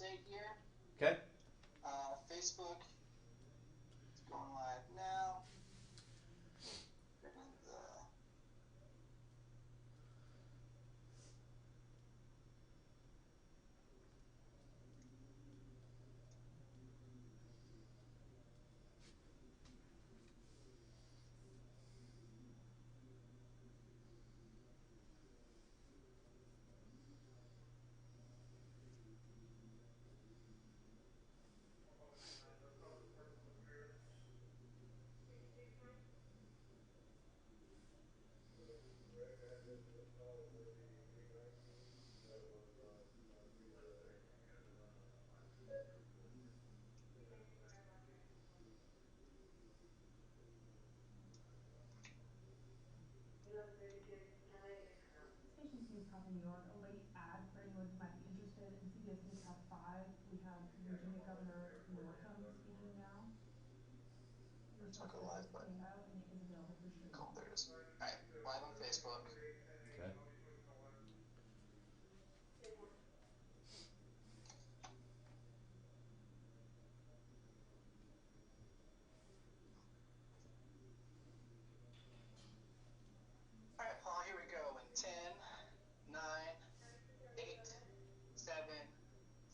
state here. Okay. Facebook is going live now. And, Station 2 is Coffee New York. A late ad for anyone who might be interested. In CBS News Top 5, we have Virginia Governor Northam speaking now. I'll go live, but And it is available for streaming. cool, there it is. Alright, live on Facebook. Okay. Alright, Paul, here we go. In 10, 9, 8, 7,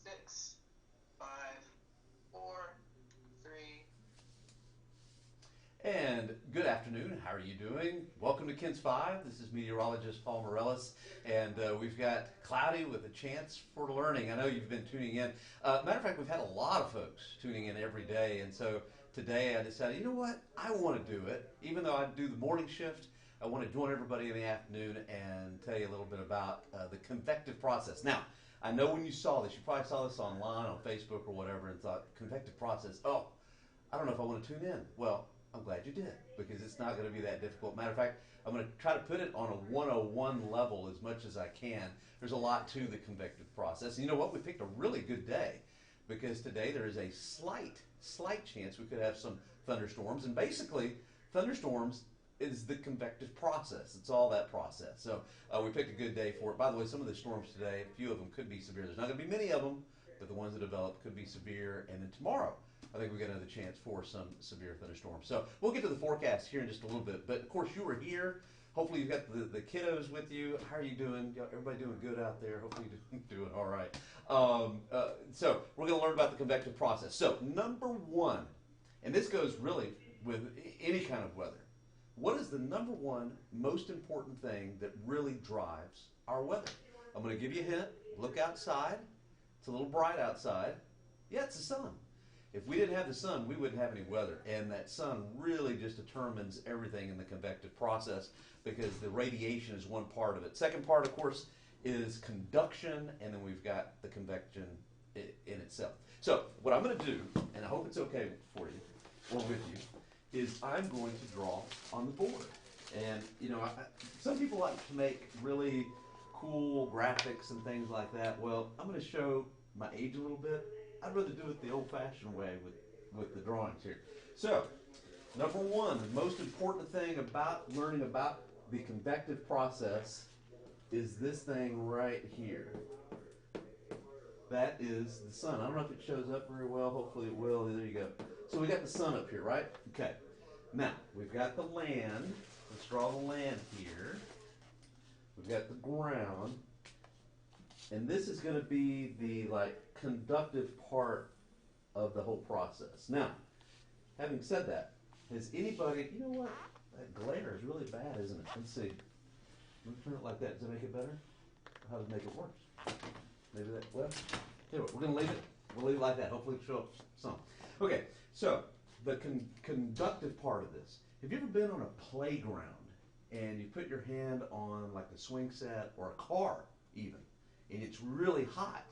6, 5, 4, 3. And good afternoon. How are you doing? Welcome to Ken's 5. This is meteorologist Paul Mireles, and we've got Cloudy with a chance for learning. I know you've been tuning in. Matter of fact, we've had a lot of folks tuning in every day, and so today I decided, you know what? I want to do it. Even though I do the morning shift, I want to join everybody in the afternoon and tell you a little bit about the convective process. Now, I know when you saw this, you probably saw this online on Facebook or whatever and thought, convective process, oh, I don't know if I want to tune in. Well, I'm glad you did, because it's not going to be that difficult. Matter of fact, I'm going to try to put it on a 101 level as much as I can. There's a lot to the convective process. And you know what? We picked a really good day, because today there is a slight chance we could have some thunderstorms. And basically, thunderstorms is the convective process. It's all that process. So we picked a good day for it. By the way, some of the storms today, a few of them could be severe. There's not going to be many of them, but the ones that develop could be severe. And then tomorrow, I think we got another chance for some severe thunderstorms. So we'll get to the forecast here in just a little bit. But of course, you were here. Hopefully, you've got the kiddos with you. How are you doing? Everybody doing good out there? Hopefully, you're doing all right. So we're going to learn about the convective process. So number one, and this goes really with any kind of weather. What is the number one most important thing that really drives our weather? I'm going to give you a hint. Look outside. It's a little bright outside. Yeah, it's the sun. If we didn't have the sun, we wouldn't have any weather. And that sun really just determines everything in the convective process, because the radiation is one part of it. Second part, of course, is conduction, and then we've got the convection in itself. So what I'm going to do, and I hope it's okay for you or with you, is I'm going to draw on the board. And, you know, some people like to make really cool graphics and things like that. Well, I'm going to show my age a little bit. I'd rather do it the old-fashioned way with the drawings here. So, number one, the most important thing about learning about the convective process is this thing right here. That is the sun. I don't know if it shows up very well. Hopefully it will. There you go. So we got the sun up here, right? Okay. Now, we've got the land. Let's draw the land here. We've got the ground. And this is going to be the conductive part of the whole process. Now, having said that, has anybody, you know what? That glare is really bad, isn't it? Let's see. Let me turn it like that. Does that make it better? How does it make it worse? Maybe that, well, tell you what, we're going to leave it. We'll leave it like that. Hopefully it'll show up some. Okay, so the conductive part of this. Have you ever been on a playground and you put your hand on like a swing set or a car even, and it's really hot?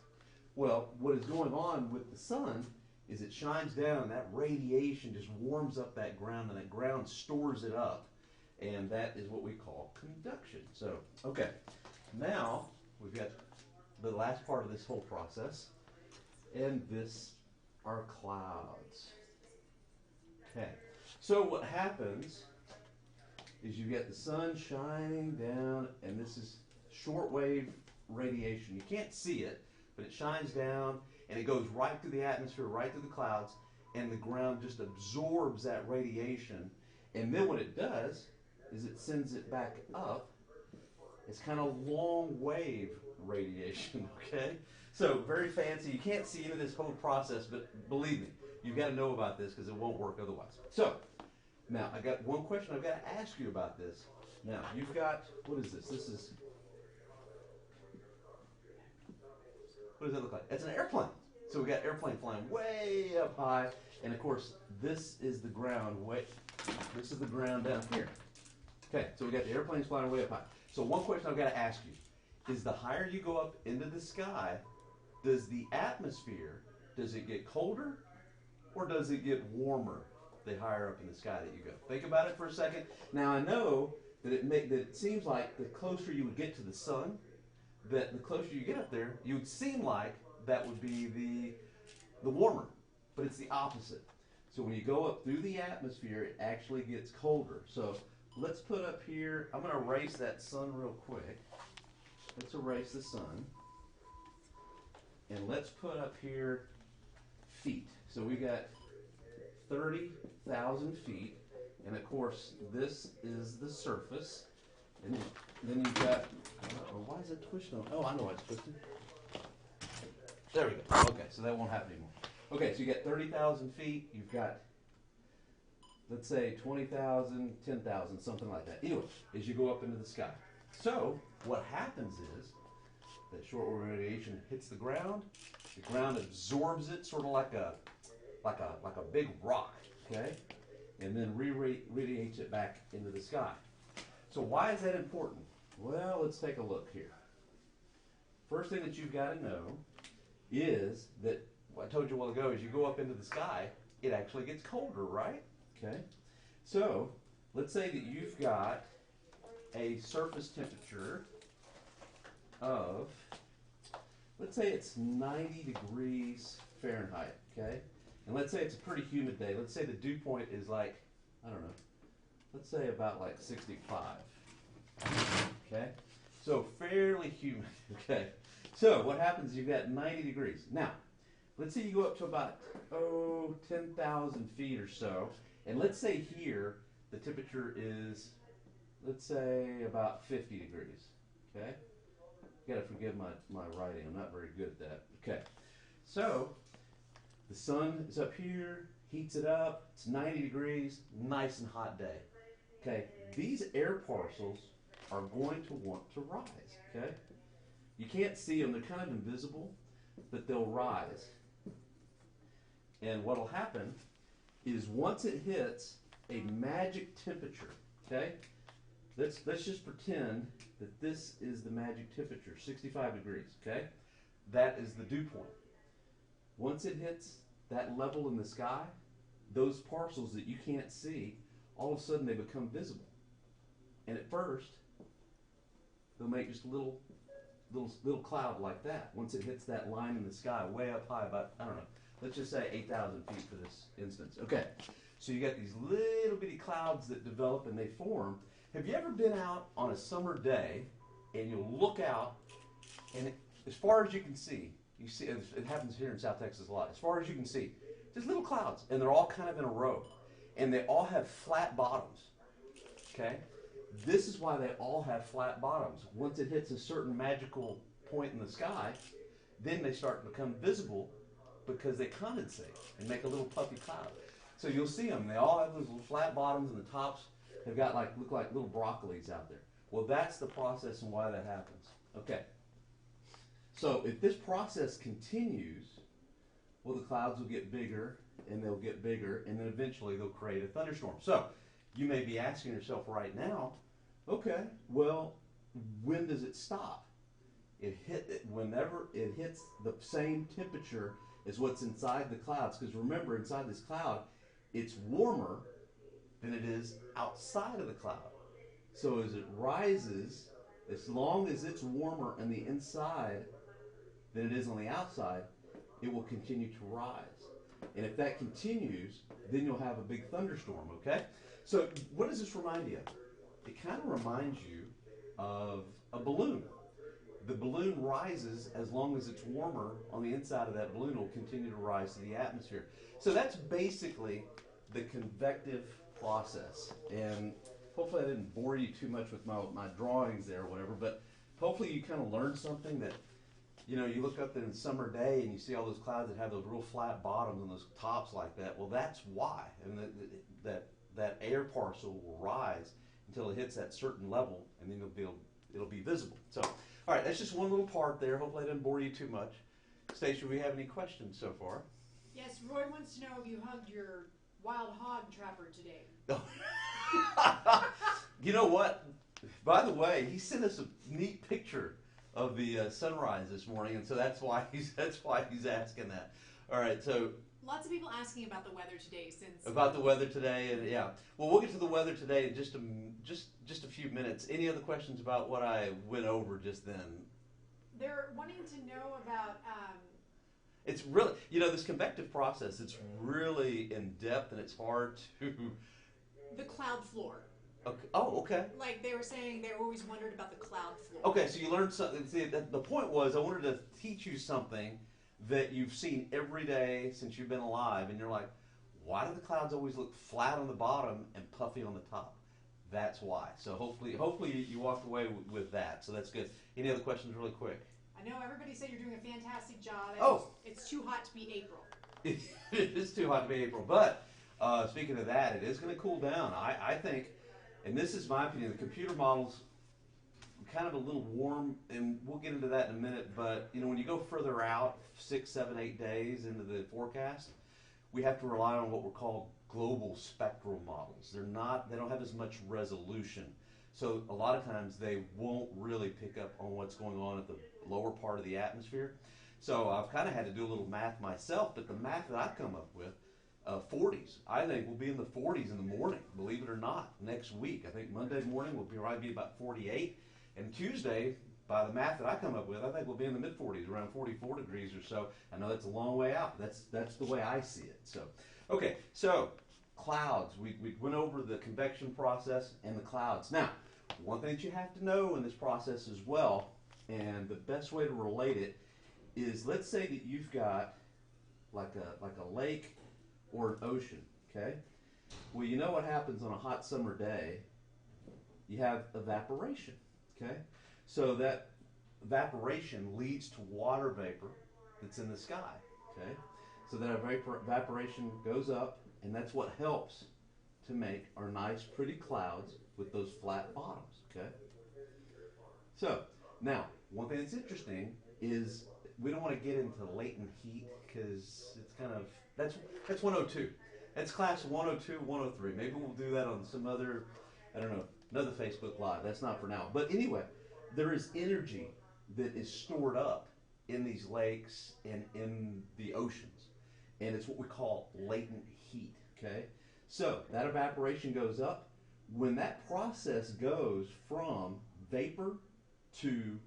Well, what is going on with the sun is it shines down, and that radiation just warms up that ground, and that ground stores it up, and that is what we call conduction. So, okay, now we've got the last part of this whole process, and this are clouds. Okay, so what happens is you get the sun shining down, and this is shortwave radiation. You can't see it, but it shines down and it goes right through the atmosphere, right through the clouds, and the ground just absorbs that radiation. And then what it does is it sends it back up. It's kind of long wave radiation, okay? So very fancy. You can't see into this whole process, but believe me, you've got to know about this because it won't work otherwise. So now I got one question I've got to ask you about this. Now you've got, what is this? What does that look like? It's an airplane. So we got airplane flying way up high, and of course this is the ground this is the ground down here. Okay, so we got the airplanes flying way up high. So one question I've got to ask you is, the higher you go up into the sky, does the atmosphere, does it get colder or does it get warmer the higher up in the sky that you go? Think about it for a second. Now I know that it seems like the closer you would get to the sun, that the closer you get up there, you would seem like that would be the warmer, but it's the opposite. So when you go up through the atmosphere, it actually gets colder. So let's put up here, I'm going to erase that sun real quick. Let's erase the sun. And let's put up here feet. So we got 30,000 feet. And of course, this is the surface. And then you've got, why is it twisting? Oh, I know why it's twisting. There we go. Okay, so that won't happen anymore. Okay, so you got 30,000 feet. You've got, let's say, 20,000, 10,000, something like that. Anyway, as you go up into the sky. So what happens is that short-wave radiation hits the ground absorbs it, sort of like a big rock, okay, and then radiates it back into the sky. So why is that important? Well, let's take a look here. First thing that you've got to know is that what I told you a while ago, as you go up into the sky, it actually gets colder, right? Okay. So let's say that you've got a surface temperature of, let's say it's 90 degrees Fahrenheit, okay? And let's say it's a pretty humid day. Let's say the dew point is like, I don't know, let's say about like 65, okay? So fairly humid, okay? So what happens is you've got 90 degrees. Now, let's say you go up to about, 10,000 feet or so, and let's say here the temperature is, let's say about 50 degrees, okay? You gotta forgive my writing, I'm not very good at that. Okay, so the sun is up here, heats it up, it's 90 degrees, nice and hot day. Okay, these air parcels are going to want to rise, okay? You can't see them, they're kind of invisible, but they'll rise. And what'll happen is once it hits a magic temperature, okay? Let's just pretend that this is the magic temperature, 65 degrees, okay? That is the dew point. Once it hits that level in the sky, those parcels that you can't see, all of a sudden they become visible. And at first, they'll make just a little cloud like that. Once it hits that line in the sky, way up high, about, I don't know, let's just say 8,000 feet for this instance. Okay, so you got these little bitty clouds that develop and they form. Have you ever been out on a summer day and you'll look out and as far as you can see, it happens here in South Texas a lot, as far as you can see, there's little clouds and they're all kind of in a row and they all have flat bottoms, okay? This is why they all have flat bottoms. Once it hits a certain magical point in the sky, then they start to become visible because they condensate and make a little puffy cloud. So you'll see them, they all have those little flat bottoms and the tops have got look like little broccolis out there. Well, that's the process and why that happens. Okay. So if this process continues, well, the clouds will get bigger and they'll get bigger and then eventually they'll create a thunderstorm. So you may be asking yourself right now, okay, well, when does it stop? Whenever it hits the same temperature as what's inside the clouds, because remember, inside this cloud, it's warmer than it is outside of the cloud. So as it rises, as long as it's warmer on the inside than it is on the outside, it will continue to rise. And if that continues, then you'll have a big thunderstorm, okay? So what does this remind you of? It kind of reminds you of a balloon. the balloon rises as long as it's warmer on the inside of that balloon. It will continue to rise to the atmosphere. So that's basically the convective process. And hopefully I didn't bore you too much with my drawings there or whatever, but hopefully you kind of learned something that, you know, you look up in a summer day and you see all those clouds that have those real flat bottoms and those tops like that. Well, that's why. And that air parcel will rise until it hits that certain level, and then it'll be visible. So, all right, that's just one little part there. Hopefully I didn't bore you too much. Stacia, do we have any questions so far? Yes, Roy wants to know if you hugged your wild hog trapper today. You know what? By the way, he sent us a neat picture of the sunrise this morning, and so that's why he's asking that. All right, so lots of people asking about the weather today, since about the weather today, and yeah, well, we'll get to the weather today in just a few minutes. Any other questions about what I went over just then? They're wanting to know about. It's really, you know, this convective process. It's really in depth, and it's hard to. The cloud floor. Okay. Oh, okay. Like they were saying, they always wondered about the cloud floor. Okay, so you learned something. See, the point was I wanted to teach you something that you've seen every day since you've been alive, and you're like, why do the clouds always look flat on the bottom and puffy on the top? That's why. So hopefully you walked away with that. So that's good. Any other questions really quick? I know everybody said you're doing a fantastic job. Oh. It's too hot to be April. It is too hot to be April. But speaking of that, it is going to cool down. I think, and this is my opinion, the computer models kind of a little warm, and we'll get into that in a minute, but you know, when you go further out, 6, 7, 8 days into the forecast, we have to rely on what we're called global spectral models. They don't have as much resolution. So a lot of times they won't really pick up on what's going on at the lower part of the atmosphere. So I've kind of had to do a little math myself, but the math that I've come up with, 40s, I think we'll be in the 40s in the morning, believe it or not, next week. I think Monday morning will probably be about 48. And Tuesday, by the math that I come up with, I think we'll be in the mid-40s, around 44 degrees or so. I know that's a long way out, but that's the way I see it. So, okay, so clouds. We went over the convection process and the clouds. Now, one thing that you have to know in this process as well, and the best way to relate it is, let's say that you've got like a lake or an ocean, okay? Well, you know what happens on a hot summer day? You have evaporation. Okay, so that evaporation leads to water vapor that's in the sky. Okay, so that evaporation goes up, and that's what helps to make our nice, pretty clouds with those flat bottoms. Okay, so now one thing that's interesting is we don't want to get into latent heat because it's kind of that's 102. That's class 102, 103. Maybe we'll do that on some other, I don't know, another Facebook Live. That's not for now. But anyway, there is energy that is stored up in these lakes and in the oceans. And it's what we call latent heat, okay? So that evaporation goes up. When that process goes from vapor to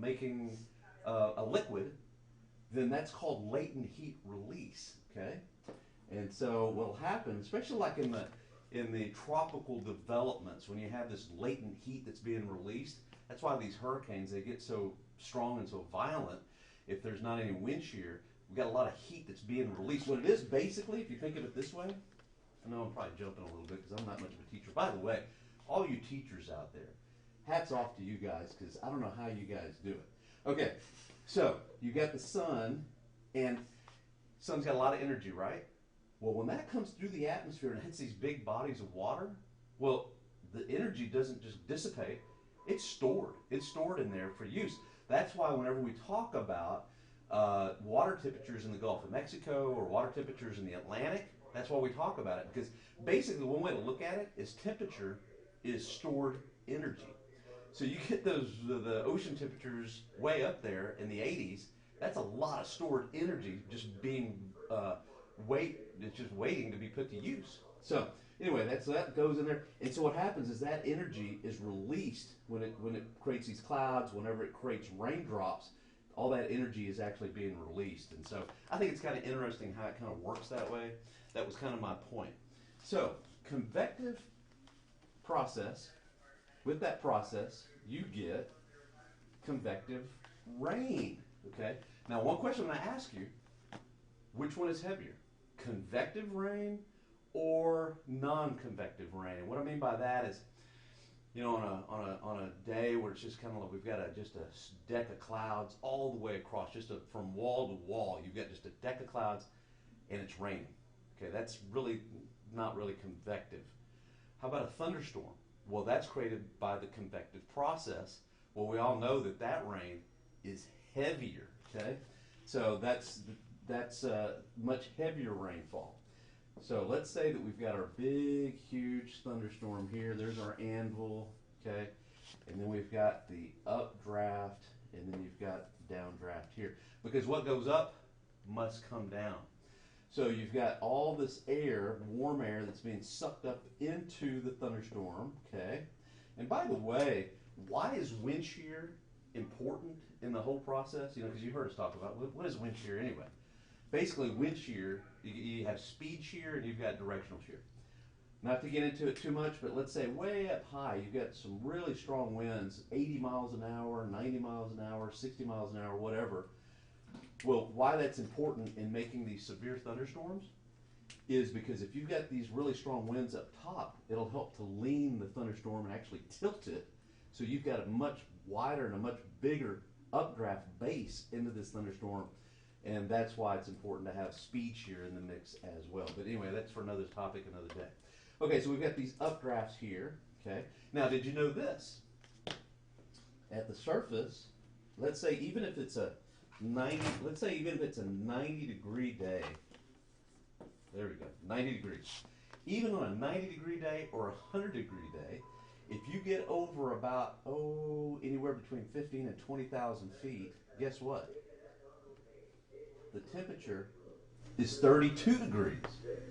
making a liquid, then that's called latent heat release, okay? And so what'll happen, especially like in the tropical developments, when you have this latent heat that's being released, that's why these hurricanes, they get so strong and so violent. If there's not any wind shear, we've got a lot of heat that's being released. What it is, basically, if you think of it this way, I know I'm probably jumping a little bit because I'm not much of a teacher. By the way, all you teachers out there, hats off to you guys, because I don't know how you guys do it. Okay, so you got the sun, and sun's got a lot of energy, right? Well, when that comes through the atmosphere and hits these big bodies of water, well, the energy doesn't just dissipate. It's stored. It's stored in there for use. That's why whenever we talk about water temperatures in the Gulf of Mexico or water temperatures in the Atlantic, that's why we talk about it. Because basically one way to look at it is temperature is stored energy. So you get the ocean temperatures way up there in the 80s, that's a lot of stored energy just being it's just waiting to be put to use. So anyway, that goes in there, and so what happens is that energy is released when it creates these clouds. Whenever it creates raindrops, all that energy is actually being released. And so I think it's kind of interesting how it kind of works that way. That was kind of my point. So convective process. With that process, you get convective rain. Okay. Now, one question I'm going to ask you: which one is heavier, convective rain or non-convective rain? And what I mean by that is, you know, on a day where it's just kind of like we've got just a deck of clouds all the way across, from wall to wall. You've got just a deck of clouds, and it's raining. Okay, that's really not really convective. How about a thunderstorm? Well, that's created by the convective process. Well, we all know that rain is heavier. Okay, so that's much heavier rainfall. So let's say that we've got our big, huge thunderstorm here. There's our anvil, okay? And then we've got the updraft, and then you've got downdraft here. Because what goes up must come down. So you've got all this air, warm air, that's being sucked up into the thunderstorm, okay? And by the way, why is wind shear important in the whole process? You know, because you heard us talk about what is wind shear anyway? Basically, wind shear, you have speed shear and you've got directional shear. Not to get into it too much, but let's say way up high, you've got some really strong winds, 80 miles an hour, 90 miles an hour, 60 miles an hour, whatever. Well, why that's important in making these severe thunderstorms is because if you've got these really strong winds up top, it'll help to lean the thunderstorm and actually tilt it. So you've got a much wider and a much bigger updraft base into this thunderstorm. And that's why it's important to have speed shear in the mix as well. But anyway, that's for another topic, another day. Okay, so we've got these updrafts here. Okay. Now, did you know this? At the surface, let's say even if it's a 90 degree day. There we go, 90 degrees. Even on a 90 degree day or a 100 degree day, if you get over about anywhere between 15 and 20,000 feet, guess what? The temperature is 32 degrees.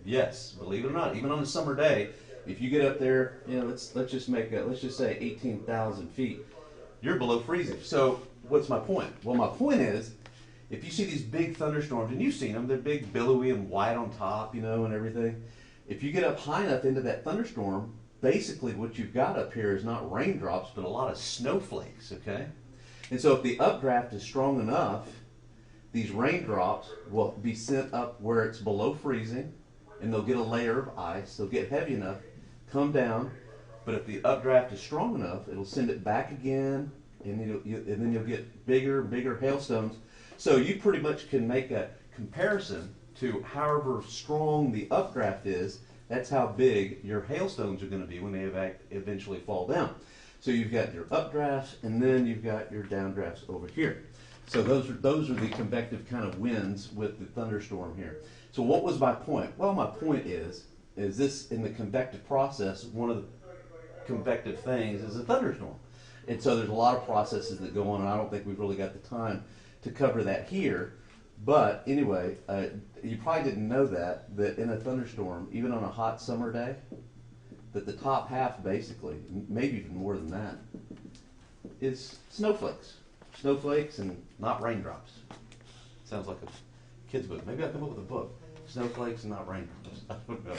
Yes, believe it or not, even on a summer day, if you get up there, you know, let's just say 18,000 feet, you're below freezing. So what's my point? Well, my point is, if you see these big thunderstorms, and you've seen them, they're big, billowy, and white on top, you know, and everything. If you get up high enough into that thunderstorm, basically what you've got up here is not raindrops, but a lot of snowflakes, okay? And so if the updraft is strong enough, these raindrops will be sent up where it's below freezing, and they'll get a layer of ice. They'll get heavy enough, come down, but if the updraft is strong enough, it'll send it back again, and then you'll get bigger and bigger hailstones. So you pretty much can make a comparison to however strong the updraft is, that's how big your hailstones are going to be when they eventually fall down. So you've got your updrafts, and then you've got your downdrafts over here. So those are the convective kind of winds with the thunderstorm here. So what was my point? Well, my point is this, in the convective process, one of the convective things is a thunderstorm. And so there's a lot of processes that go on, and I don't think we've really got the time to cover that here. But anyway, you probably didn't know that in a thunderstorm, even on a hot summer day, that the top half basically, maybe even more than that, is snowflakes. Snowflakes and not raindrops. Sounds like a kid's book. Maybe I'll come up with a book. Snowflakes and not raindrops. I don't know.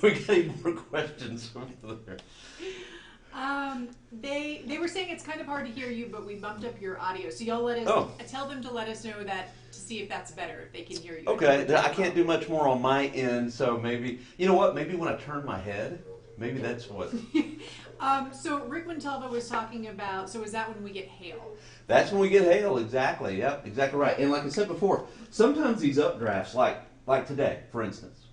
We got any more questions from there? They were saying it's kind of hard to hear you, but we bumped up your audio. So y'all tell them to let us know that, to see if that's better, if they can hear you. Okay, I can't do much more on my end, so maybe, you know what, maybe when I turn my head, maybe that's what. So Rick Montalvo was talking about, so is that when we get hail? That's when we get hail, exactly, yep, exactly right. And like I said before, sometimes these updrafts, like today, for instance,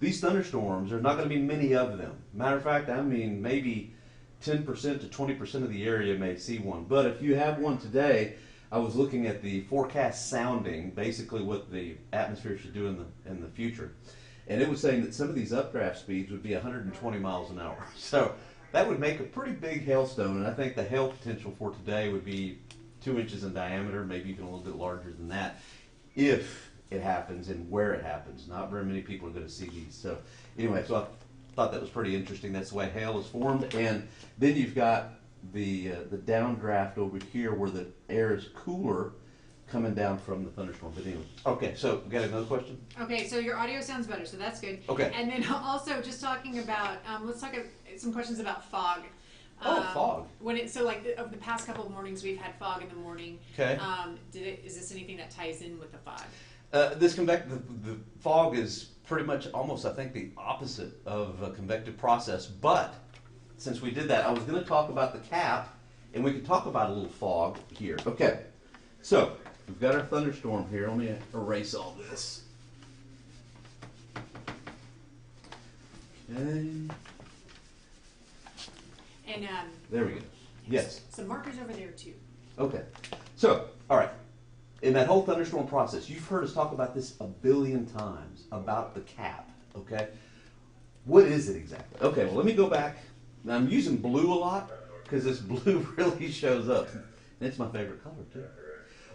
these thunderstorms, there's not going to be many of them. Matter of fact, I mean, maybe 10% to 20% of the area may see one. But if you have one today, I was looking at the forecast sounding, basically what the atmosphere should do in the future. And it was saying that some of these updraft speeds would be 120 miles an hour. So that would make a pretty big hailstone, and I think the hail potential for today would be 2 inches in diameter, maybe even a little bit larger than that, if it happens and where it happens. Not very many people are going to see these. So anyway, so I thought that was pretty interesting. That's the way hail is formed. And then you've got the downdraft over here where the air is cooler coming down from the thunderstorm. But anyway, okay, so we got another question? Okay, so your audio sounds better, so that's good. Okay. And then also just talking about, let's talk about some questions about fog. Fog. When it so like over the past couple of mornings we've had fog in the morning. Okay. Is this anything that ties in with the fog? The fog is pretty much almost, I think, the opposite of a convective process. But since we did that, I was going to talk about the cap, and we could talk about a little fog here. Okay, so we've got our thunderstorm here. Let me erase all this. Okay. And there we go. Yes. some markers over there too. Okay. So, all right. In that whole thunderstorm process, you've heard us talk about this a billion times, about the cap, okay? What is it exactly? Okay, well, let me go back. Now, I'm using blue a lot because this blue really shows up. And it's my favorite color, too.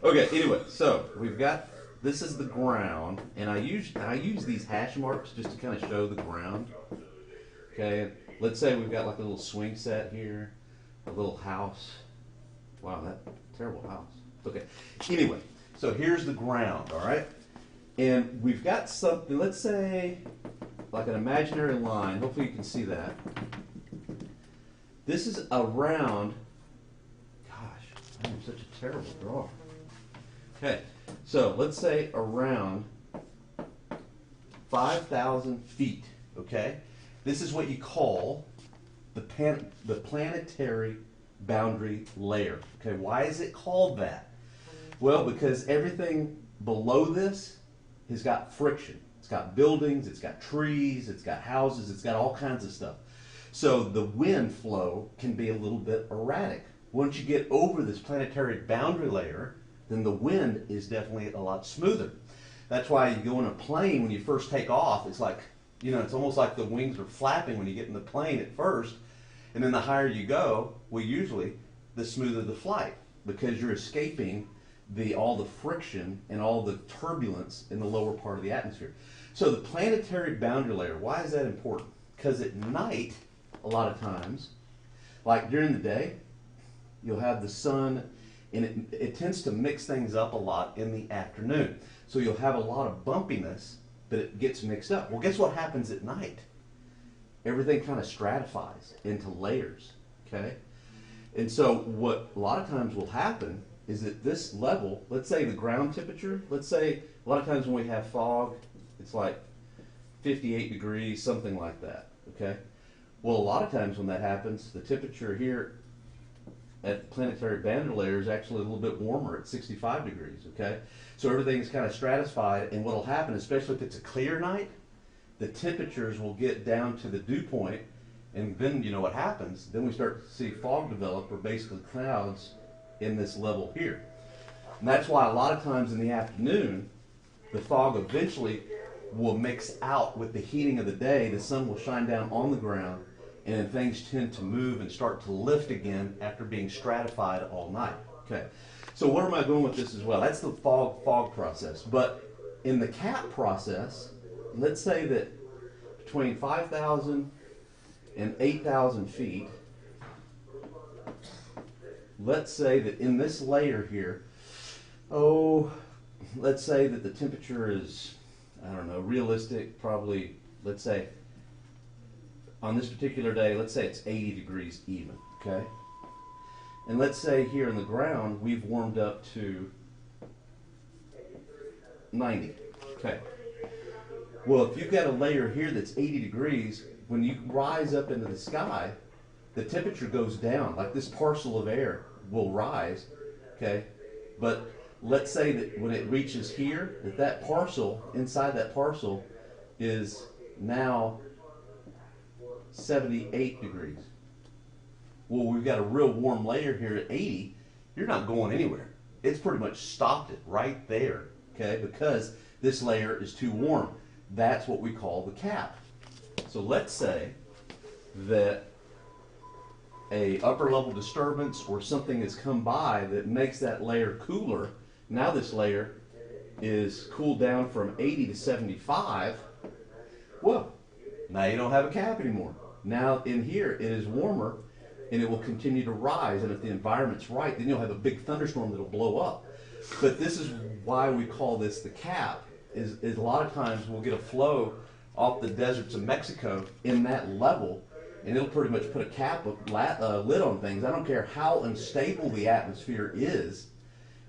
Okay, anyway, so we've got, this is the ground, and I use these hash marks just to kind of show the ground. Okay, let's say we've got like a little swing set here, a little house. Wow, that terrible house. Okay, anyway. So here's the ground, all right? And we've got something, let's say, like an imaginary line. Hopefully you can see that. This is around, gosh, I am such a terrible drawer. Okay, so let's say around 5,000 feet, okay? This is what you call the planetary boundary layer. Okay, why is it called that? Well, because everything below this has got friction. It's got buildings, it's got trees, it's got houses, it's got all kinds of stuff. So the wind flow can be a little bit erratic. Once you get over this planetary boundary layer, then the wind is definitely a lot smoother. That's why you go in a plane, when you first take off, it's like, you know, it's almost like the wings are flapping when you get in the plane at first. And then the higher you go, well, usually the smoother the flight, because you're escaping all the friction and all the turbulence in the lower part of the atmosphere. So the planetary boundary layer, why is that important? Because at night, a lot of times, like during the day, you'll have the sun, and it tends to mix things up a lot in the afternoon. So you'll have a lot of bumpiness, but it gets mixed up. Well, guess what happens at night? Everything kind of stratifies into layers, okay? And so what a lot of times will happen is that this level, let's say the ground temperature, let's say a lot of times when we have fog, it's like 58 degrees, something like that, okay? Well, a lot of times when that happens, the temperature here at the planetary boundary layer is actually a little bit warmer at 65 degrees, okay? So everything's kind of stratified, and what will happen, especially if it's a clear night, the temperatures will get down to the dew point, and then you know what happens. Then we start to see fog develop, or basically clouds in this level here. And that's why a lot of times in the afternoon, the fog eventually will mix out with the heating of the day. The sun will shine down on the ground, and then things tend to move and start to lift again after being stratified all night. Okay, so where am I going with this as well? That's the fog process. But in the cap process, let's say that between 5,000 and 8,000 feet, let's say that in this layer here, let's say that the temperature is, I don't know, realistic, probably, let's say, on this particular day, let's say it's 80 degrees even, okay? And let's say here in the ground, we've warmed up to 90, okay? Well, if you've got a layer here that's 80 degrees, when you rise up into the sky, the temperature goes down. Like this parcel of air will rise, okay? But let's say that when it reaches here, that parcel, inside that parcel, is now 78 degrees. Well, we've got a real warm layer here at 80. You're not going anywhere. It's pretty much stopped it right there, okay? Because this layer is too warm. That's what we call the cap. So let's say that a upper level disturbance or something has come by that makes that layer cooler. Now this layer is cooled down from 80 to 75. Well, now you don't have a cap anymore. Now in here it is warmer, and it will continue to rise, and if the environment's right, then you'll have a big thunderstorm that'll blow up. But this is why we call this the cap, is a lot of times we'll get a flow off the deserts of Mexico in that level, and it'll pretty much put a lid on things. I don't care how unstable the atmosphere is.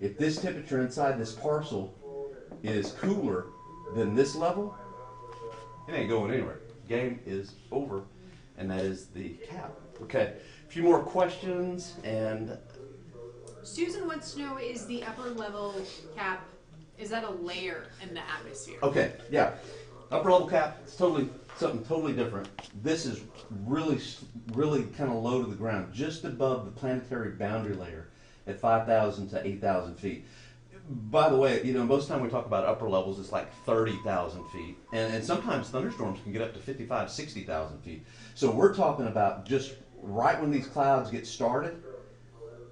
If this temperature inside this parcel is cooler than this level, it ain't going anywhere. Game is over, and that is the cap. Okay, a few more questions, and Susan wants to know, is the upper level cap, is that a layer in the atmosphere? okay, yeah. Upper level cap, it's something totally different. This is really kind of low to the ground, just above the planetary boundary layer at 5,000 to 8,000 feet. By the way, most of the time we talk about upper levels, it's like 30,000 feet. And sometimes thunderstorms can get up to 55, 60,000 feet. So we're talking about just right when these clouds get started,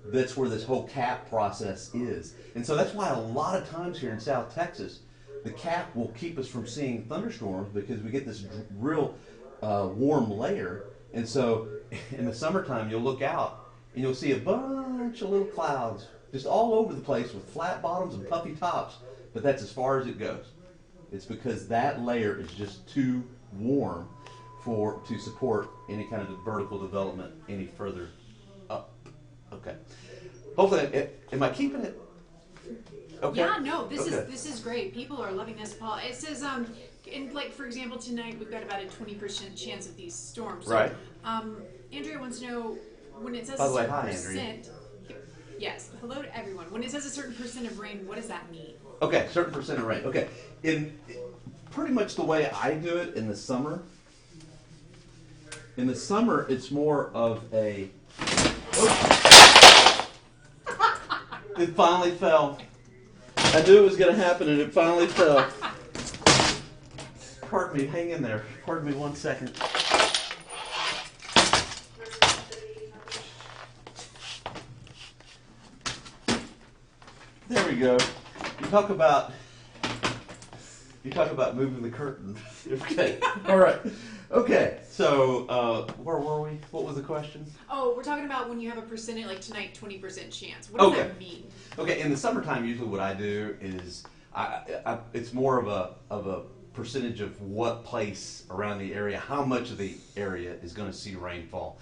that's where this whole cap process is. And so that's why a lot of times here in South Texas, the cap will keep us from seeing thunderstorms because we get this real warm layer. And so in the summertime, you'll look out and you'll see a bunch of little clouds just all over the place with flat bottoms and puffy tops. But that's as far as it goes. It's because that layer is just too warm to support any kind of vertical development any further up. Okay. Hopefully, am I keeping it? Okay. Yeah, no, this is great. People are loving this, Paul. It says, for example, tonight we've got about a 20% chance of these storms. Right. Andrea wants to know, when it says By the a way, certain hi, percent. Yes, hello to everyone. When it says a certain percent of rain, what does that mean? Okay, certain percent of rain. Okay, in pretty much the way I do it in the summer. In the summer, it's more of a. It finally fell. I knew it was going to happen, and it finally fell. Pardon me, hang in there. Pardon me 1 second. There we go. You talk about moving the curtain. Okay. All right. Okay. So where were we? What was the question? Oh, we're talking about when you have a percentage, like tonight, 20% chance. What does that mean? Okay. In the summertime, usually what I do is it's more of a percentage of what place around the area, how much of the area is going to see rainfall.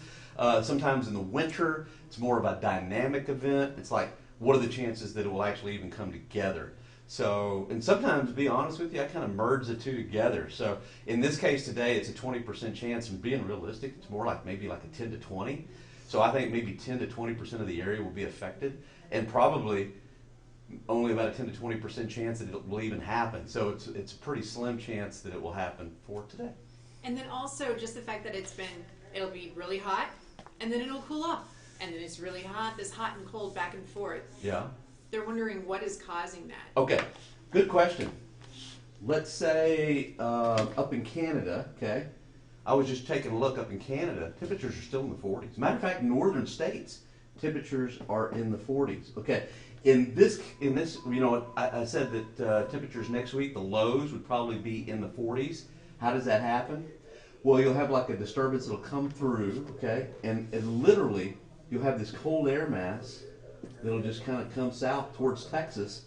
Sometimes in the winter, it's more of a dynamic event. It's like, what are the chances that it will actually even come together? So, and sometimes, to be honest with you, I kind of merge the two together. So, in this case today, it's a 20% chance, and being realistic, it's more like maybe like a 10 to 20. So, I think maybe 10 to 20% of the area will be affected, and probably only about a 10 to 20% chance that it will even happen. So, it's a pretty slim chance that it will happen for today. And then also just the fact that it'll be really hot, and then it'll cool off. And then it's really hot, this hot and cold back and forth. Yeah. They're wondering what is causing that. Okay, good question. Let's say up in Canada, okay, I was just taking a look up in Canada, temperatures are still in the 40s. Matter of fact, northern states, temperatures are in the 40s. Okay, in this, I said that temperatures next week, the lows would probably be in the 40s. How does that happen? Well, you'll have like a disturbance that'll come through, okay, and literally, you'll have this cold air mass that'll just kind of come south towards Texas,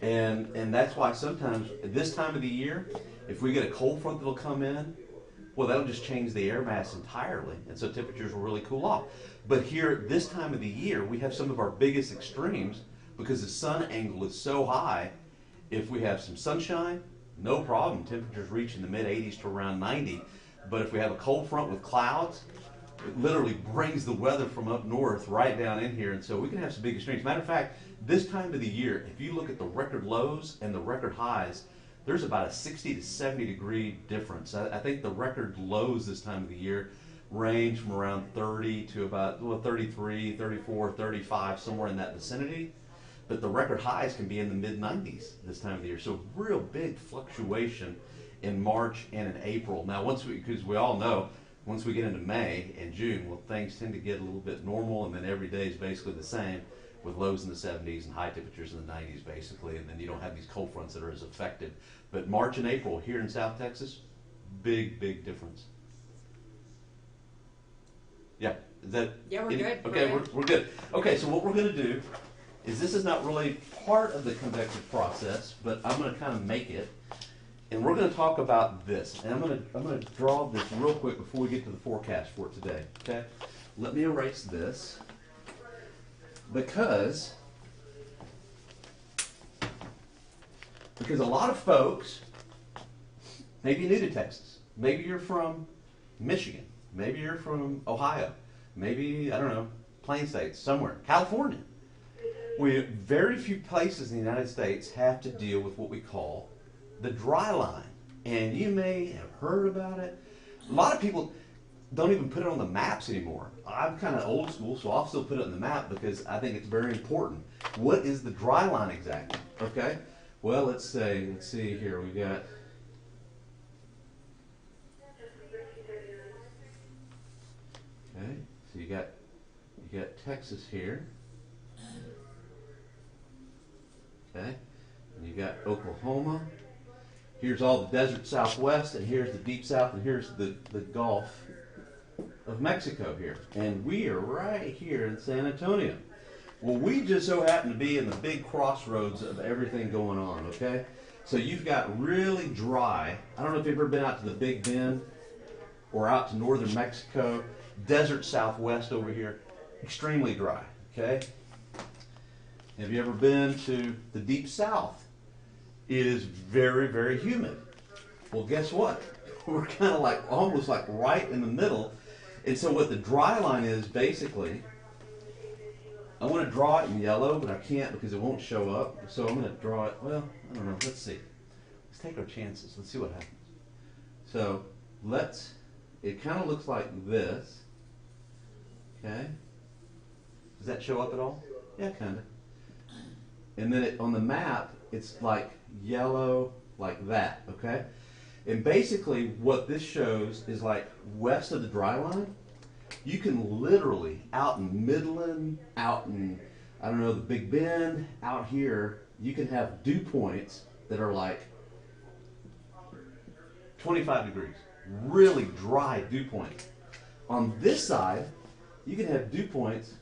and that's why sometimes at this time of the year, if we get a cold front that'll come in, well, that'll just change the air mass entirely, and so temperatures will really cool off. But here, this time of the year, we have some of our biggest extremes because the sun angle is so high. If we have some sunshine, no problem, temperatures reach in the mid-80s to around 90. But if we have a cold front with clouds, it literally brings the weather from up north right down in here, and so we can have some big extremes. Matter of fact, this time of the year, if you look at the record lows and the record highs, there's about a 60 to 70 degree difference. I think the record lows this time of the year range from around 30 to about 33, 34, 35, somewhere in that vicinity. But the record highs can be in the mid-90s this time of the year. So real big fluctuation in March and in April. Now, because we all know, once we get into May and June, well, things tend to get a little bit normal, and then every day is basically the same, with lows in the 70s and high temperatures in the 90s, basically, and then you don't have these cold fronts that are as effective. But March and April here in South Texas, big, big difference. Yeah, is that? Yeah, we're good. Okay, we're good. Okay, so what we're going to do is, this is not really part of the convective process, but I'm going to kind of make it. and we're going to talk about this. And I'm going to draw this real quick before we get to the forecast for today. Okay, let me erase this because a lot of folks maybe new to Texas. Maybe you're from Michigan. Maybe you're from Ohio. Maybe, I don't know, Plain States, somewhere. California. Very few places in the United States have to deal with what we call the dry line. And you may have heard about it. A lot of people don't even put it on the maps anymore. I'm kind of old school, so I'll still put it on the map because I think it's very important. What is the dry line exactly? Okay? Well, let's see here. We got... Okay, so you got Texas here. Okay, and you got Oklahoma. Here's all the desert southwest, and here's the deep south, and here's the Gulf of Mexico here. And we are right here in San Antonio. Well, we just so happen to be in the big crossroads of everything going on, okay? So you've got really dry, I don't know if you've ever been out to the Big Bend or out to northern Mexico, desert southwest over here, extremely dry, okay? Have you ever been to the deep south? It is very, very humid. Well, guess what? We're kind of like, almost like right in the middle. And so what the dry line is basically, I want to draw it in yellow, but I can't because it won't show up. So I'm going to draw it, well, I don't know, let's see. Let's take our chances. Let's see what happens. So it kind of looks like this. Okay. Does that show up at all? Yeah, kind of. And then on the map, it's like yellow, like that, okay? And basically what this shows is like west of the dry line, you can literally, out in Midland, out in, I don't know, the Big Bend, out here, you can have dew points that are like 25 degrees. Really dry dew points. On this side, you can have dew points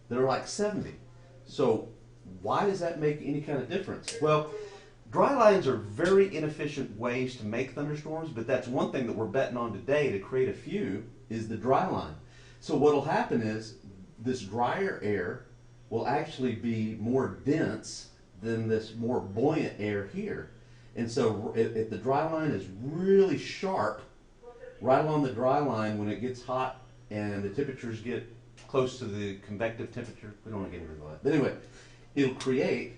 that are like 70. So why does that make any kind of difference? Well, dry lines are very inefficient ways to make thunderstorms, but that's one thing that we're betting on today to create a few is the dry line. So what will happen is this drier air will actually be more dense than this more buoyant air here. And so if the dry line is really sharp, right along the dry line when it gets hot and the temperatures get close to the convective temperature, we don't want to get into that. But anyway, it'll create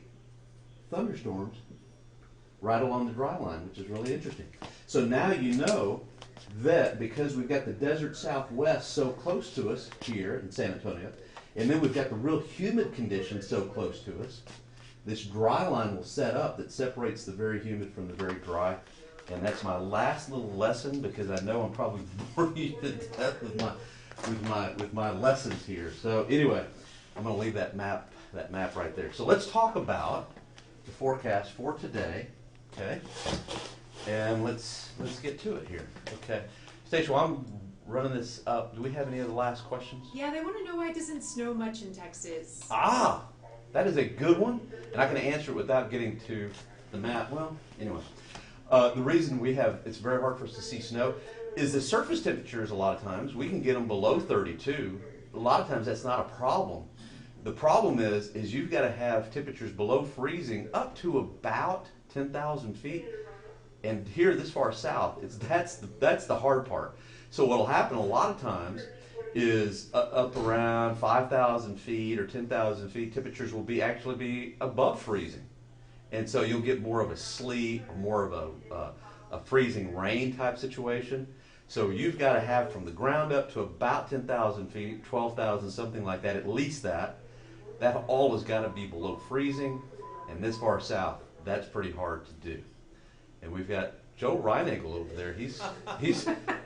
thunderstorms right along the dry line, which is really interesting. So now you know that because we've got the desert southwest so close to us here in San Antonio, and then we've got the real humid conditions so close to us, this dry line will set up that separates the very humid from the very dry. And that's my last little lesson because I know I'm probably boring you to death with my lessons here. So anyway, I'm going to leave that map right there. So let's talk about the forecast for today, okay? And let's get to it here, okay? Stacia, while I'm running this up, do we have any other last questions? Yeah, they want to know why it doesn't snow much in Texas. Ah, that is a good one, and I can answer it without getting to the map. Well, anyway, the reason it's very hard for us to see snow is the surface temperatures. A lot of times we can get them below 32. A lot of times that's not a problem. The problem is you've got to have temperatures below freezing up to about 10,000 feet. And here, this far south, that's the hard part. So what will happen a lot of times is up around 5,000 feet or 10,000 feet, temperatures will actually be above freezing. And so you'll get more of a sleet or more of a freezing rain type situation. So you've got to have from the ground up to about 10,000 feet, 12,000, something like that, at least that. That all has got to be below freezing. And this far south, that's pretty hard to do. And we've got Joe Reinagle over there. He's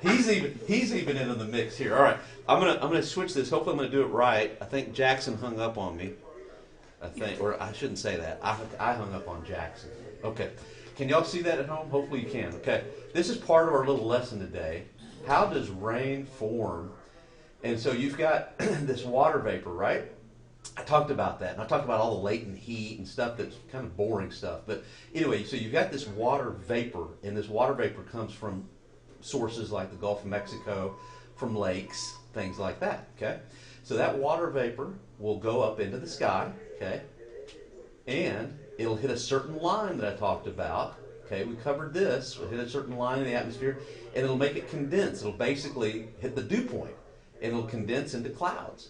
even in the mix here. All right, I'm gonna switch this. Hopefully, I'm gonna do it right. I think Jackson hung up on me. Or I shouldn't say that. I hung up on Jackson. Okay, can y'all see that at home? Hopefully, you can. Okay, this is part of our little lesson today. How does rain form? And so you've got this water vapor, right? I talked about that, and I talked about all the latent heat and stuff that's kind of boring stuff. But anyway, so you've got this water vapor, and this water vapor comes from sources like the Gulf of Mexico, from lakes, things like that, okay? So that water vapor will go up into the sky, okay? And it'll hit a certain line that I talked about, okay? We covered this. It'll hit a certain line in the atmosphere, and it'll make it condense. It'll basically hit the dew point, and it'll condense into clouds.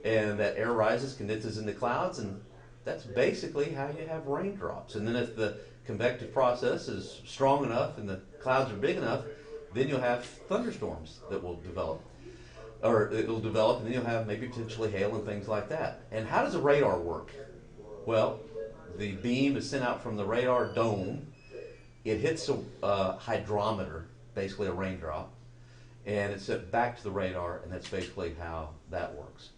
And that air rises, condenses into clouds, and that's basically how you have raindrops. And then if the convective process is strong enough and the clouds are big enough, then you'll have thunderstorms that will develop. Or it'll develop, and then you'll have maybe potentially hail and things like that. And how does a radar work? Well, the beam is sent out from the radar dome. It hits a hydrometer, basically a raindrop, and it's sent back to the radar, and that's basically how that works.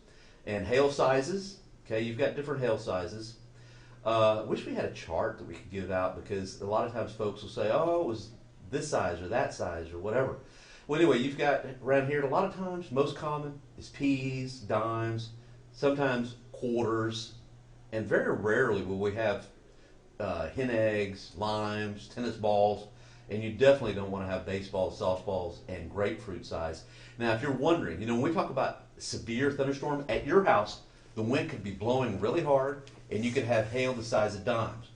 And hail sizes, okay, you've got different hail sizes. Wish we had a chart that we could give out, because a lot of times folks will say, oh, it was this size or that size or whatever. Well, anyway, you've got around here, a lot of times, most common is peas, dimes, sometimes quarters, and very rarely will we have hen eggs, limes, tennis balls, and you definitely don't want to have baseballs, softballs, and grapefruit size. Now, if you're wondering, when we talk about severe thunderstorm, at your house, the wind could be blowing really hard, and you could have hail the size of dimes.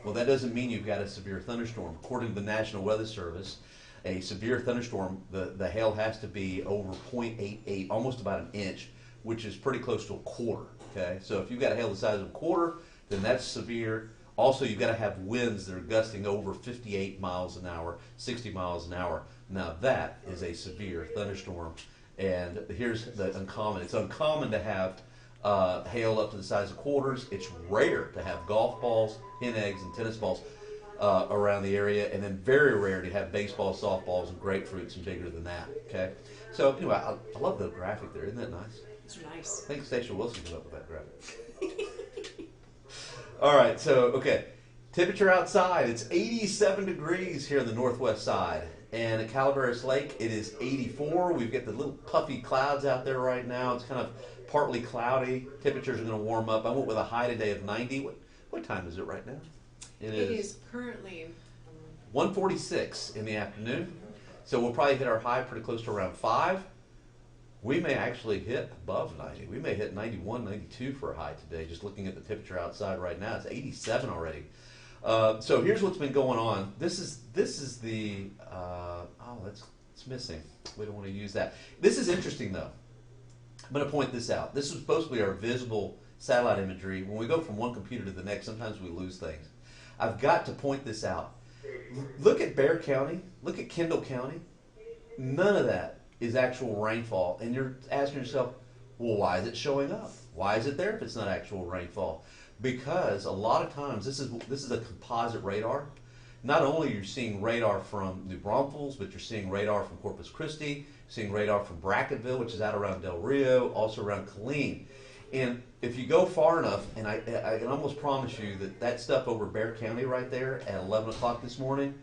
Well, that doesn't mean you've got a severe thunderstorm. According to the National Weather Service, a severe thunderstorm, the hail has to be over 0.88, almost about an inch, which is pretty close to a quarter. Okay, so if you've got hail the size of a quarter, then that's severe. Also, you've got to have winds that are gusting over 58 miles an hour, 60 miles an hour. Now that is a severe thunderstorm. And here's the uncommon. It's uncommon to have hail up to the size of quarters. It's rare to have golf balls, hen eggs, and tennis balls around the area, and then very rare to have baseballs, softballs, and grapefruits and bigger than that. Okay, so anyway, I love the graphic there. Isn't that nice? It's nice. I think Stacia Wilson came up with that graphic. All right, so okay, temperature outside. It's 87 degrees here in the northwest side. And at Calaveras Lake, it is 84. We've got the little puffy clouds out there right now. It's kind of partly cloudy. Temperatures are going to warm up. I went with a high today of 90. What time is it right now? It is currently 1:46 in the afternoon. So we'll probably hit our high pretty close to around 5. We may actually hit above 90. We may hit 91, 92 for a high today. Just looking at the temperature outside right now, it's 87 already. So here's what's been going on. This is the it's missing. We don't want to use that. This is interesting though. I'm going to point this out. This is supposed to be our visible satellite imagery. When we go from one computer to the next, sometimes we lose things. I've got to point this out. Look at Bexar County. Look at Kendall County. None of that is actual rainfall. And you're asking yourself, well, why is it showing up? Why is it there if it's not actual rainfall? Because a lot of times, this is a composite radar. Not only are you seeing radar from New Braunfels, but you're seeing radar from Corpus Christi, seeing radar from Brackettville, which is out around Del Rio, also around Killeen. And if you go far enough, and I can almost promise you that stuff over Bexar County right there at 11 o'clock this morning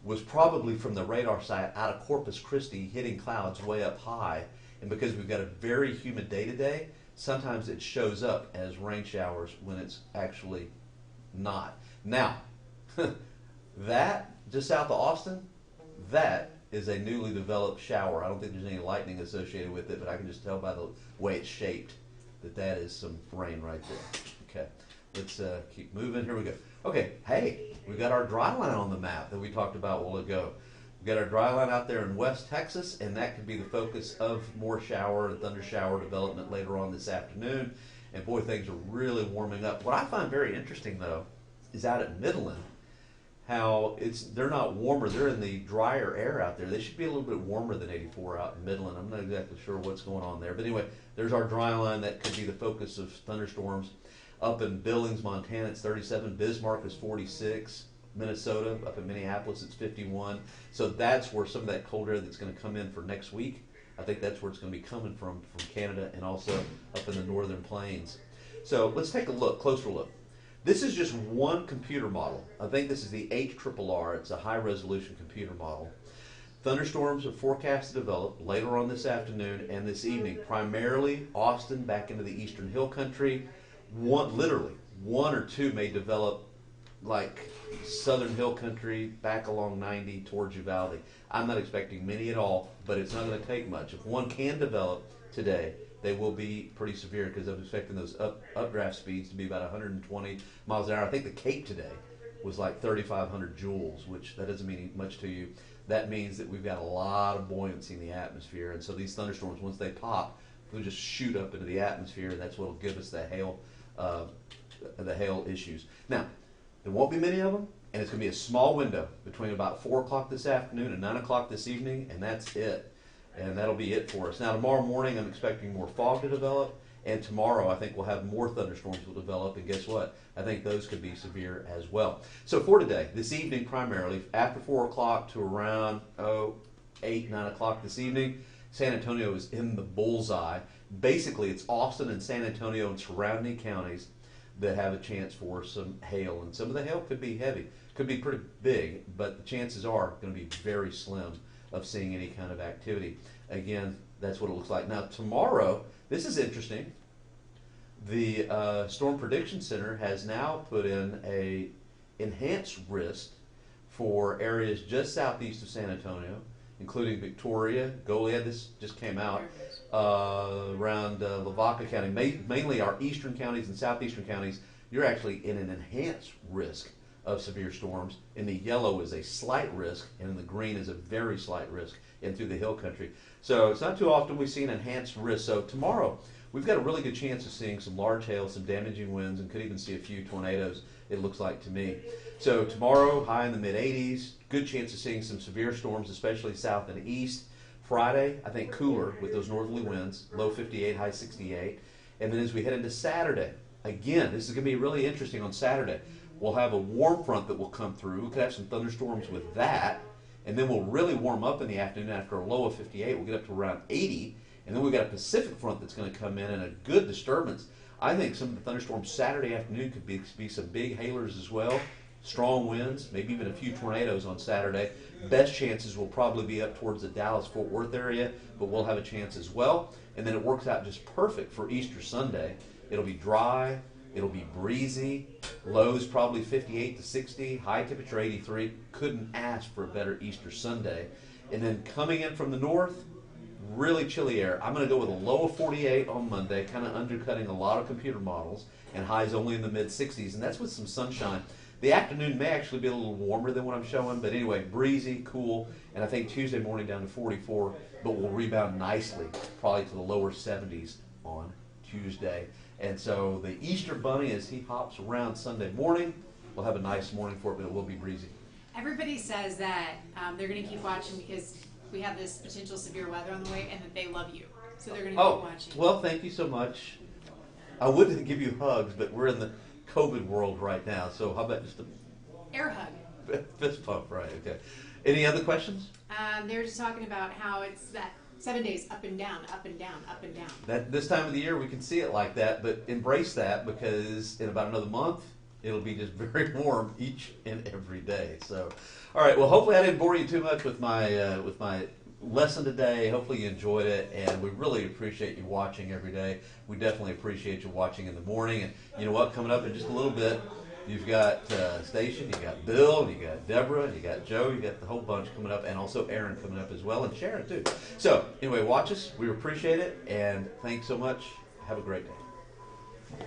was probably from the radar site out of Corpus Christi hitting clouds way up high. And because we've got a very humid day today, sometimes it shows up as rain showers when it's actually not. Now, that just south of Austin, that is a newly developed shower. I don't think there's any lightning associated with it, but I can just tell by the way it's shaped that is some rain right there. Okay, let's keep moving. Here we go. Okay, hey, we've got our dry line on the map that we talked about a while ago. We've got our dry line out there in West Texas, and that could be the focus of more shower and thunder shower development later on this afternoon. And boy, things are really warming up. What I find very interesting, though, is out at Midland, how they're not warmer. They're in the drier air out there. They should be a little bit warmer than 84 out in Midland. I'm not exactly sure what's going on there. But anyway, there's our dry line. That could be the focus of thunderstorms. Up in Billings, Montana, it's 37. Bismarck is 46. Minnesota, up in Minneapolis, it's 51. So that's where some of that cold air that's going to come in for next week, I think that's where it's going to be coming from Canada and also up in the northern plains. So let's take a look, closer look. This is just one computer model. I think this is the HRRR. It's a high-resolution computer model. Thunderstorms are forecast to develop later on this afternoon and this evening, primarily Austin back into the eastern hill country. Literally, one or two may develop like southern hill country back along 90 towards Uvalde. I'm not expecting many at all, but it's not going to take much. If one can develop today, they will be pretty severe because I'm expecting those updraft speeds to be about 120 miles an hour. I think the Cape today was like 3,500 joules, which that doesn't mean much to you. That means that we've got a lot of buoyancy in the atmosphere, and so these thunderstorms, once they pop, they'll just shoot up into the atmosphere, and that's what will give us the hail issues. Now, there won't be many of them, and it's going to be a small window between about 4 o'clock this afternoon and 9 o'clock this evening, and that's it. And that'll be it for us. Now, tomorrow morning, I'm expecting more fog to develop, and tomorrow I think we'll have more thunderstorms will develop, and guess what? I think those could be severe as well. So for today, this evening primarily, after 4 o'clock to around 8, 9 o'clock this evening, San Antonio is in the bullseye. Basically, it's Austin and San Antonio and surrounding counties that have a chance for some hail, and some of the hail could be heavy, could be pretty big, but the chances are going to be very slim of seeing any kind of activity. Again, that's what it looks like. Now tomorrow, this is interesting. The Storm Prediction Center has now put in a enhanced risk for areas just southeast of San Antonio, including Victoria, Goliad. This just came out around Lavaca County, mainly our eastern counties and southeastern counties. You're actually in an enhanced risk of severe storms. In the yellow is a slight risk, and in the green is a very slight risk in through the hill country. So it's not too often we see an enhanced risk. So tomorrow we've got a really good chance of seeing some large hail, some damaging winds, and could even see a few tornadoes, it looks like to me. So tomorrow, high in the mid-80s, good chance of seeing some severe storms, especially south and east. Friday, I think cooler with those northerly winds, low 58, high 68. And then as we head into Saturday, again, this is going to be really interesting on Saturday. We'll have a warm front that will come through. We could have some thunderstorms with that, and then we'll really warm up in the afternoon. After a low of 58, we'll get up to around 80, and then we've got a Pacific front that's going to come in and a good disturbance. I think some of the thunderstorms Saturday afternoon could be some big hailers as well, strong winds, maybe even a few tornadoes on Saturday. Best chances will probably be up towards the Dallas-Fort Worth area, but we'll have a chance as well. And then it works out just perfect for Easter Sunday. It'll be dry. It'll be breezy. Lows probably 58 to 60. High temperature 83. Couldn't ask for a better Easter Sunday. And then coming in from the north, really chilly air. I'm going to go with a low of 48 on Monday, kind of undercutting a lot of computer models, and highs only in the mid-60s. And that's with some sunshine. The afternoon may actually be a little warmer than what I'm showing, but anyway, breezy, cool, and I think Tuesday morning down to 44, but we'll rebound nicely, probably to the lower 70s on Tuesday. And so the Easter Bunny, as he hops around Sunday morning, we'll have a nice morning for it, but it will be breezy. Everybody says that they're going to keep watching because we have this potential severe weather on the way, and that they love you. So they're going to keep watching. Well, thank you so much. I would give you hugs, but we're in the COVID world right now, so how about just a air hug? Fist pump, right? Okay. Any other questions? They're just talking about how it's that 7 days up and down, up and down, up and down. That this time of the year we can see it like that, but embrace that because in about another month it'll be just very warm each and every day. So, all right. Well, hopefully I didn't bore you too much with my lesson today. Hopefully you enjoyed it, and we really appreciate you watching every day. We definitely appreciate you watching in the morning. And you know what? Coming up in just a little bit, you've got Station, you got Bill, you got Deborah, you got Joe, you got the whole bunch coming up, and also Aaron coming up as well, and Sharon too. So anyway, watch us. We appreciate it, and thanks so much. Have a great day.